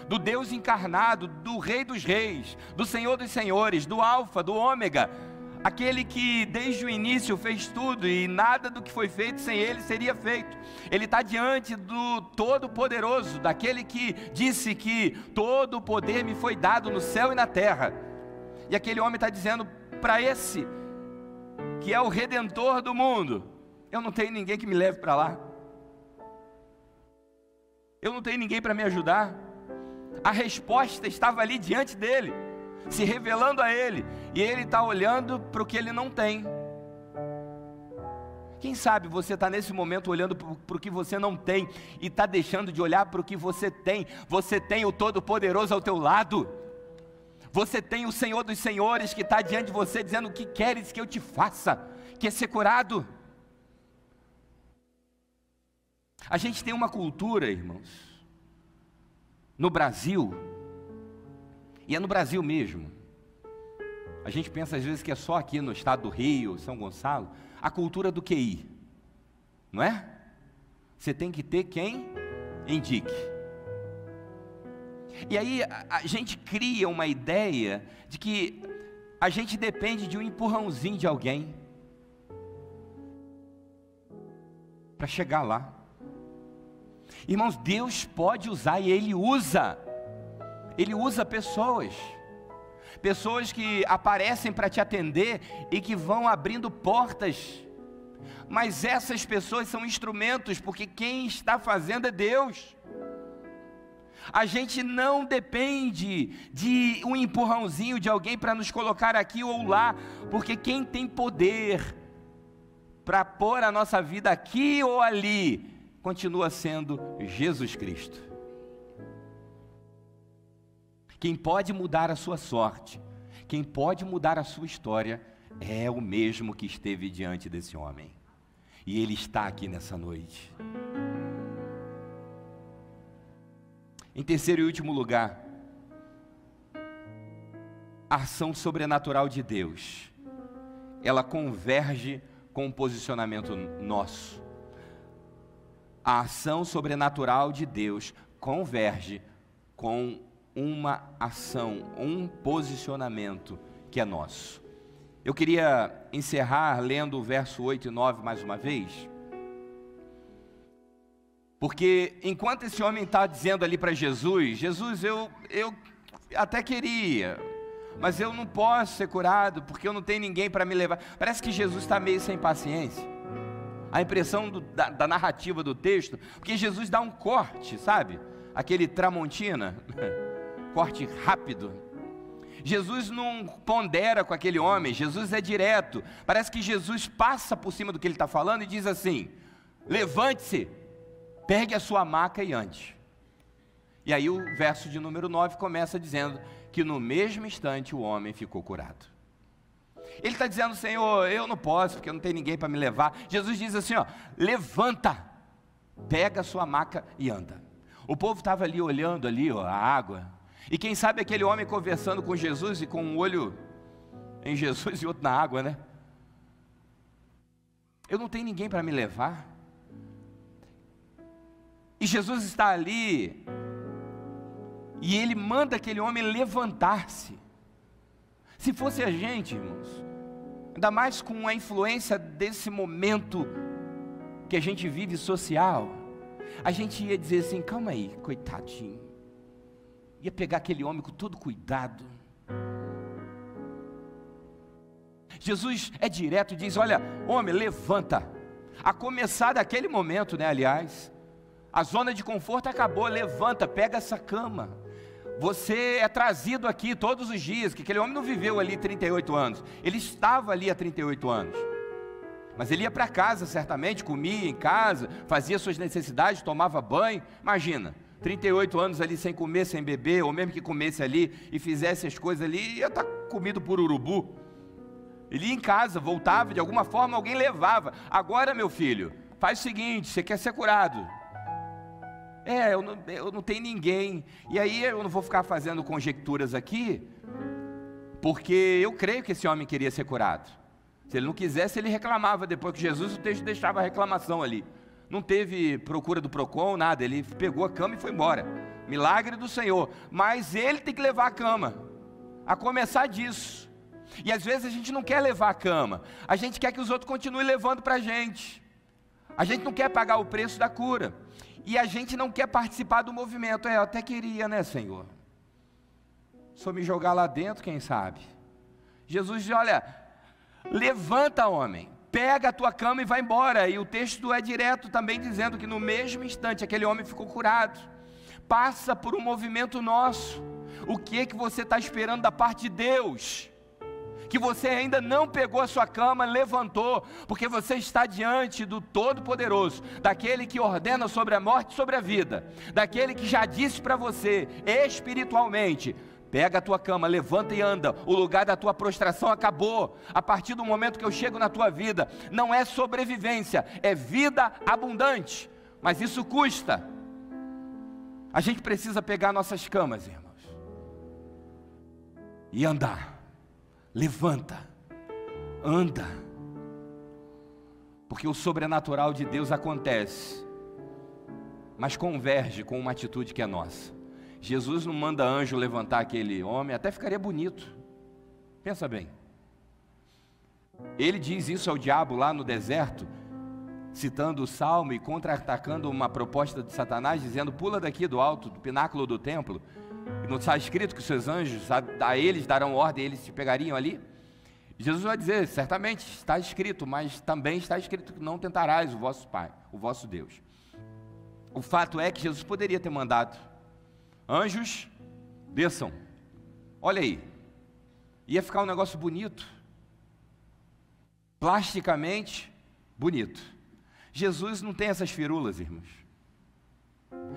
do Deus encarnado, do Rei dos Reis, do Senhor dos Senhores, do Alfa, do Ômega, aquele que desde o início fez tudo e nada do que foi feito sem ele seria feito. Ele está diante do Todo-Poderoso, daquele que disse que todo o poder me foi dado no céu e na terra. E aquele homem está dizendo para esse, que é o Redentor do mundo: eu não tenho ninguém que me leve para lá, eu não tenho ninguém para me ajudar. A resposta estava ali diante dele, se revelando a ele, e ele está olhando para o que ele não tem. Quem sabe você está nesse momento olhando para o que você não tem, e está deixando de olhar para o que você tem. Você tem o Todo-Poderoso ao teu lado, você tem o Senhor dos Senhores que está diante de você, dizendo: o que queres que eu te faça? Quer ser curado? A gente tem uma cultura, irmãos, no Brasil, e é no Brasil mesmo. A gente pensa às vezes que é só aqui no estado do Rio, São Gonçalo, a cultura do QI, não é? Você tem que ter quem indique. E aí a gente cria uma ideia de que a gente depende de um empurrãozinho de alguém para chegar lá. Irmãos, Deus pode usar, e Ele usa pessoas que aparecem para te atender e que vão abrindo portas, mas essas pessoas são instrumentos, porque quem está fazendo é Deus. A gente não depende de um empurrãozinho de alguém para nos colocar aqui ou lá, porque quem tem poder para pôr a nossa vida aqui ou ali continua sendo Jesus Cristo. Quem pode mudar a sua sorte, quem pode mudar a sua história, é o mesmo que esteve diante desse homem, e Ele está aqui nessa noite. Em terceiro e último lugar, a ação sobrenatural de Deus, ela converge com o posicionamento nosso. A ação sobrenatural de Deus converge com uma ação, um posicionamento que é nosso. Eu queria encerrar lendo o verso 8 e 9 mais uma vez, porque enquanto esse homem está dizendo ali para Jesus: Jesus, eu até queria, mas eu não posso ser curado, porque eu não tenho ninguém para me levar. Parece que Jesus está meio sem paciência. A impressão da narrativa do texto, porque Jesus dá um corte, sabe? Aquele Tramontina, corte rápido. Jesus não pondera com aquele homem, Jesus é direto. Parece que Jesus passa por cima do que ele está falando e diz assim: levante-se, pegue a sua maca e ande. E aí o verso de número 9 começa dizendo que no mesmo instante o homem ficou curado. Ele está dizendo: Senhor, eu não posso, porque eu não tenho ninguém para me levar. Jesus diz assim, ó: levanta, pega a sua maca e anda. O povo estava ali olhando ali, ó, a água, e quem sabe aquele homem conversando com Jesus e com um olho em Jesus e outro na água, né? Eu não tenho ninguém para me levar. E Jesus está ali, e Ele manda aquele homem levantar-se. Se fosse a gente, irmãos, ainda mais com a influência desse momento que a gente vive social, a gente ia dizer assim: calma aí, coitadinho. Ia pegar aquele homem com todo cuidado. Jesus é direto e diz: olha, homem, levanta. A começar daquele momento, né, aliás, a zona de conforto acabou. Levanta, pega essa cama. Você é trazido aqui todos os dias, que aquele homem não viveu ali 38 anos, ele estava ali há 38 anos, mas ele ia para casa certamente, comia em casa, fazia suas necessidades, tomava banho. Imagina, 38 anos ali sem comer, sem beber, ou mesmo que comesse ali e fizesse as coisas ali, ia estar comido por urubu. Ele ia em casa, voltava, de alguma forma alguém levava. Agora, meu filho, faz o seguinte, você quer ser curado? Eu não tenho ninguém. E aí eu não vou ficar fazendo conjecturas aqui, porque eu creio que esse homem queria ser curado. Se ele não quisesse, ele reclamava depois que Jesus, o texto deixava a reclamação ali. Não teve procura do Procon, nada, ele pegou a cama e foi embora. Milagre do Senhor. Mas ele tem que levar a cama, a começar disso. E às vezes a gente não quer levar a cama, a gente quer que os outros continuem levando para a gente. A gente não quer pagar o preço da cura. E a gente não quer participar do movimento. Eu até queria, né, Senhor? Só me jogar lá dentro, quem sabe? Jesus diz, olha, levanta, homem, pega a tua cama e vai embora. E o texto é direto também dizendo que no mesmo instante aquele homem ficou curado. Passa por um movimento nosso. O que é que você está esperando da parte de Deus? Que você ainda não pegou a sua cama, levantou, porque você está diante do Todo-Poderoso, daquele que ordena sobre a morte e sobre a vida, daquele que já disse para você, espiritualmente, pega a tua cama, levanta e anda, o lugar da tua prostração acabou. A partir do momento que eu chego na tua vida, não é sobrevivência, é vida abundante, mas isso custa. A gente precisa pegar nossas camas, irmãos, e andar. Levanta, anda, porque o sobrenatural de Deus acontece, mas converge com uma atitude que é nossa. Jesus não manda anjo levantar aquele homem, até ficaria bonito, pensa bem. Ele diz isso ao diabo lá no deserto, citando o Salmo e contra-atacando uma proposta de Satanás, dizendo, pula daqui do alto, do pináculo do templo. E não está escrito que os seus anjos a eles darão ordem, eles te pegariam ali? Jesus vai dizer, certamente está escrito, mas também está escrito que não tentarás o vosso Pai, o vosso Deus. O fato é que Jesus poderia ter mandado, anjos, desçam, olha aí, ia ficar um negócio bonito, plasticamente bonito. Jesus não tem essas firulas, irmãos.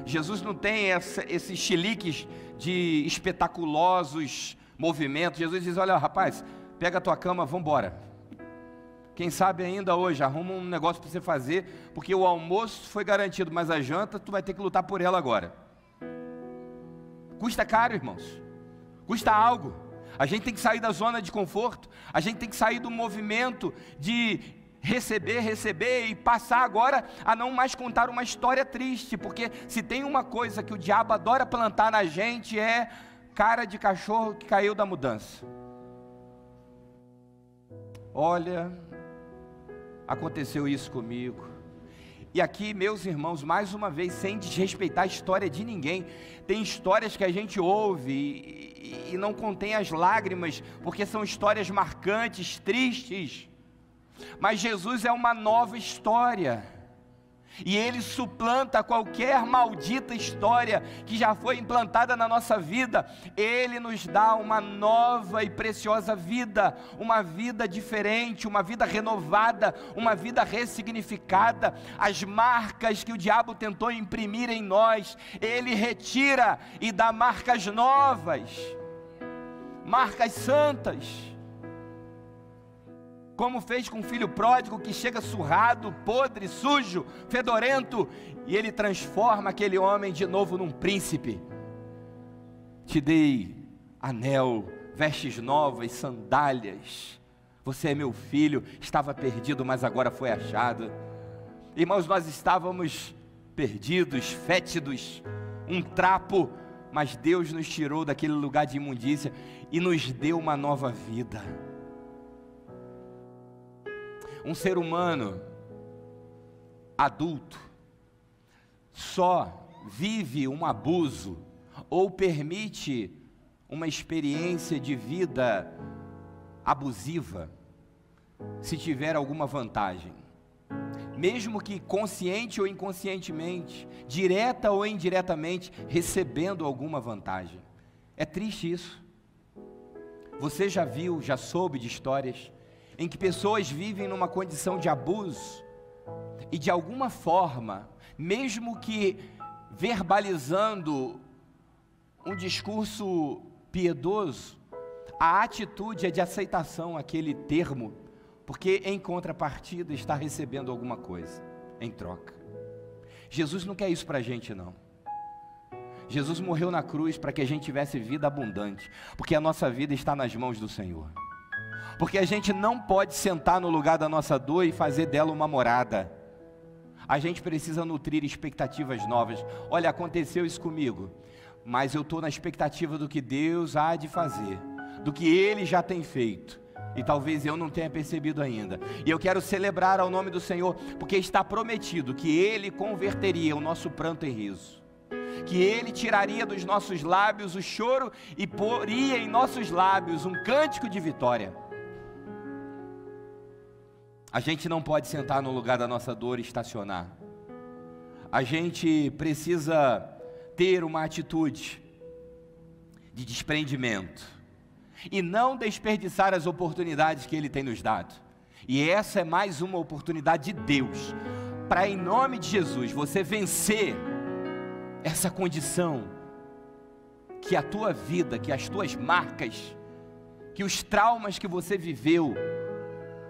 Jesus não tem esses chiliques de espetaculosos movimentos. Jesus diz, olha rapaz, pega a tua cama, vamos embora. Quem sabe ainda hoje, arruma um negócio para você fazer, porque o almoço foi garantido, mas a janta, tu vai ter que lutar por ela agora. Custa caro, irmãos, custa algo. A gente tem que sair da zona de conforto, a gente tem que sair do movimento de receber e passar agora a não mais contar uma história triste, porque se tem uma coisa que o diabo adora plantar na gente é cara de cachorro que caiu da mudança. Olha, aconteceu isso comigo. E aqui, meus irmãos, mais uma vez, sem desrespeitar a história de ninguém, tem histórias que a gente ouve e não contém as lágrimas, porque são histórias marcantes, tristes. Mas Jesus é uma nova história, e Ele suplanta qualquer maldita história que já foi implantada na nossa vida. Ele nos dá uma nova e preciosa vida, uma vida diferente, uma vida renovada, uma vida ressignificada. As marcas que o diabo tentou imprimir em nós, Ele retira e dá marcas novas, marcas santas. Como fez com o filho pródigo que chega surrado, podre, sujo, fedorento, e ele transforma aquele homem de novo num príncipe. Te dei anel, vestes novas, sandálias. Você é meu filho, estava perdido, mas agora foi achado. Irmãos, nós estávamos perdidos, fétidos, um trapo, mas Deus nos tirou daquele lugar de imundícia e nos deu uma nova vida. Um ser humano adulto só vive um abuso ou permite uma experiência de vida abusiva se tiver alguma vantagem, mesmo que consciente ou inconscientemente, direta ou indiretamente, recebendo alguma vantagem. É triste isso. Você já viu, já soube de histórias em que pessoas vivem numa condição de abuso e de alguma forma, mesmo que verbalizando um discurso piedoso, a atitude é de aceitação àquele termo, porque em contrapartida está recebendo alguma coisa. em troca. Jesus não quer isso para a gente, não. Jesus morreu na cruz para que a gente tivesse vida abundante, porque a nossa vida está nas mãos do Senhor. Porque a gente não pode sentar no lugar da nossa dor e fazer dela uma morada. A gente precisa nutrir expectativas novas. Olha, aconteceu isso comigo, mas eu estou na expectativa do que Deus há de fazer, do que Ele já tem feito, e talvez eu não tenha percebido ainda. E eu quero celebrar ao nome do Senhor, porque está prometido que Ele converteria o nosso pranto em riso, que Ele tiraria dos nossos lábios o choro e poria em nossos lábios um cântico de vitória. A gente não pode sentar no lugar da nossa dor e estacionar. A gente precisa ter uma atitude de desprendimento e não desperdiçar as oportunidades que Ele tem nos dado. E essa é mais uma oportunidade de Deus, para em nome de Jesus, você vencer essa condição, que a tua vida, que as tuas marcas, que os traumas que você viveu,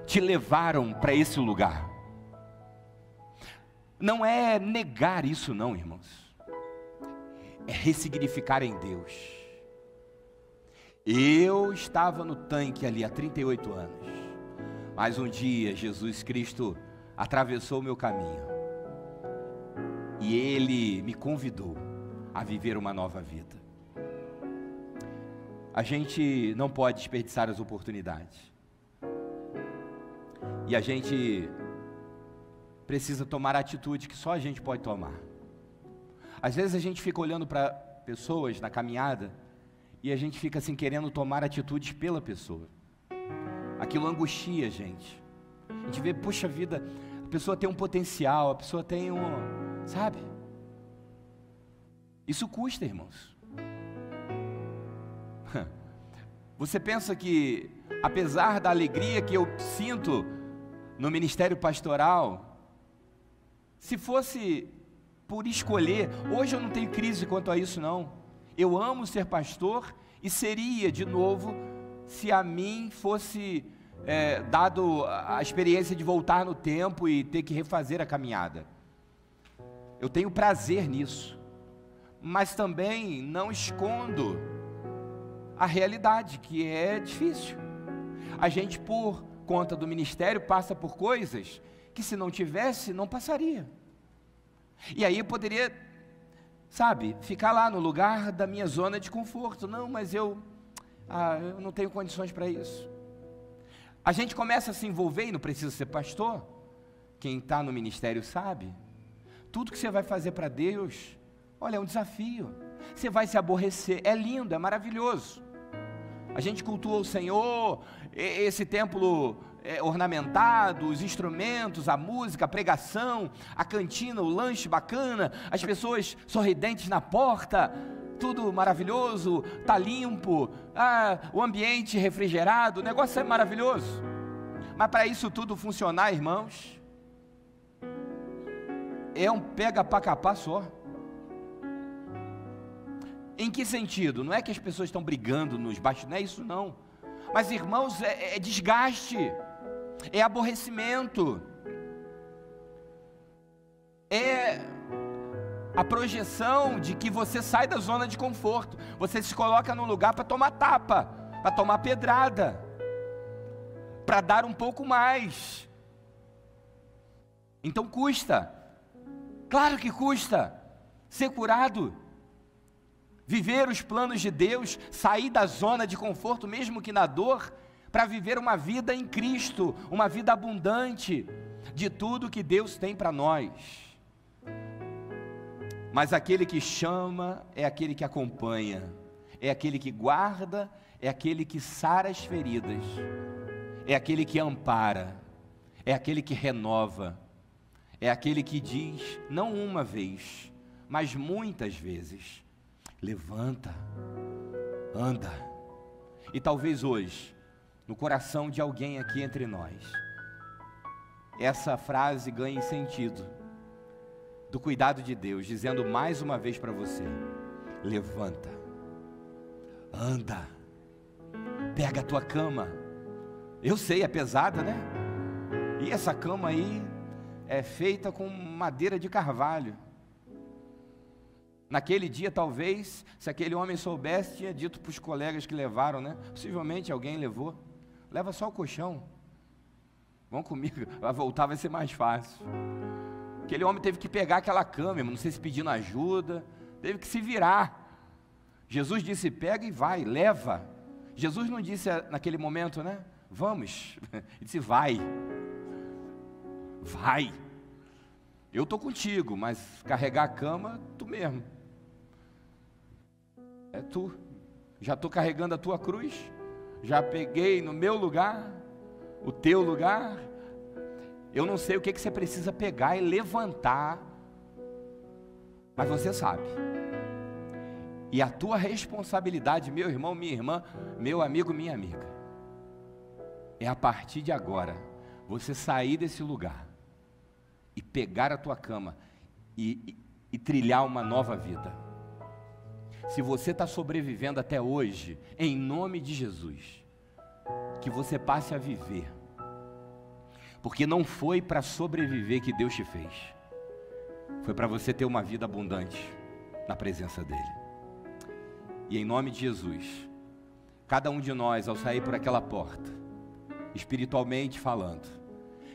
te levaram para esse lugar. Não é negar isso não, irmãos, é ressignificar em Deus. Eu estava no tanque ali há 38 anos, mas um dia Jesus Cristo atravessou o meu caminho, e Ele me convidou a viver uma nova vida. A gente não pode desperdiçar as oportunidades, e a gente precisa tomar a atitude que só a gente pode tomar. Às vezes a gente fica olhando para pessoas na caminhada, e a gente fica assim querendo tomar atitudes pela pessoa. Aquilo angustia a gente. A gente vê, puxa vida, a pessoa tem um potencial, a pessoa tem sabe? Isso custa, irmãos. Você pensa que, apesar da alegria que eu sinto no ministério pastoral, se fosse por escolher, hoje eu não tenho crise quanto a isso não. Eu amo ser pastor e seria de novo se a mim fosse dado a experiência de voltar no tempo e ter que refazer a caminhada. Eu tenho prazer nisso, mas também não escondo a realidade, que é difícil. A gente, por conta do ministério, passa por coisas que, se não tivesse, não passaria. E aí eu poderia, sabe, ficar lá no lugar da minha zona de conforto. Não, mas eu não tenho condições para isso. A gente começa a se envolver, e não precisa ser pastor, quem está no ministério sabe, tudo que você vai fazer para Deus, olha, é um desafio. Você vai se aborrecer, é lindo, é maravilhoso. A gente cultua o Senhor, esse templo ornamentado, os instrumentos, a música, a pregação, a cantina, o lanche bacana, as pessoas sorridentes na porta, tudo maravilhoso, está limpo, o ambiente refrigerado, o negócio é maravilhoso. Mas para isso tudo funcionar, irmãos, é um pega pra capar só. Em que sentido? Não é que as pessoas estão brigando nos bastidores, não é isso não. Mas, irmãos, é desgaste, é aborrecimento, é a projeção de que você sai da zona de conforto, você se coloca num lugar para tomar tapa, para tomar pedrada, para dar um pouco mais. Então custa, claro que custa, ser curado, viver os planos de Deus, sair da zona de conforto, mesmo que na dor, para viver uma vida em Cristo, uma vida abundante, de tudo que Deus tem para nós. Mas aquele que chama é aquele que acompanha, é aquele que guarda, é aquele que sara as feridas, é aquele que ampara, é aquele que renova, é aquele que diz, não uma vez, mas muitas vezes, levanta, anda. E talvez hoje, no coração de alguém aqui entre nós, essa frase ganhe sentido, do cuidado de Deus, dizendo mais uma vez para você, levanta, anda, pega a tua cama. Eu sei, é pesada, né? E essa cama aí, é feita com madeira de carvalho. Naquele dia, talvez, se aquele homem soubesse, tinha dito para os colegas que levaram, né? Possivelmente alguém levou. Leva só o colchão. Vão comigo, vai voltar, vai ser mais fácil. Aquele homem teve que pegar aquela cama, não sei se pedindo ajuda, teve que se virar. Jesus disse, pega e vai, leva. Jesus não disse naquele momento, né? Vamos. Ele disse, vai. Vai. Eu estou contigo, mas carregar a cama, tu mesmo. É tu. Já estou carregando a tua cruz. Já peguei no meu lugar, o teu lugar. Eu não sei o que você precisa pegar e levantar, mas você sabe. E a tua responsabilidade, meu irmão, minha irmã, meu amigo, minha amiga, é a partir de agora, você sair desse lugar e pegar a tua cama e trilhar uma nova vida. Se você está sobrevivendo até hoje, em nome de Jesus, que você passe a viver, porque não foi para sobreviver que Deus te fez, foi para você ter uma vida abundante na presença dEle. E em nome de Jesus, cada um de nós, ao sair por aquela porta, espiritualmente falando,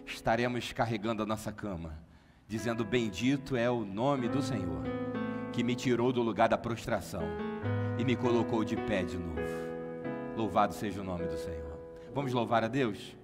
estaremos carregando a nossa cama, dizendo, bendito é o nome do Senhor, que me tirou do lugar da prostração e me colocou de pé de novo. Louvado seja o nome do Senhor. Vamos louvar a Deus?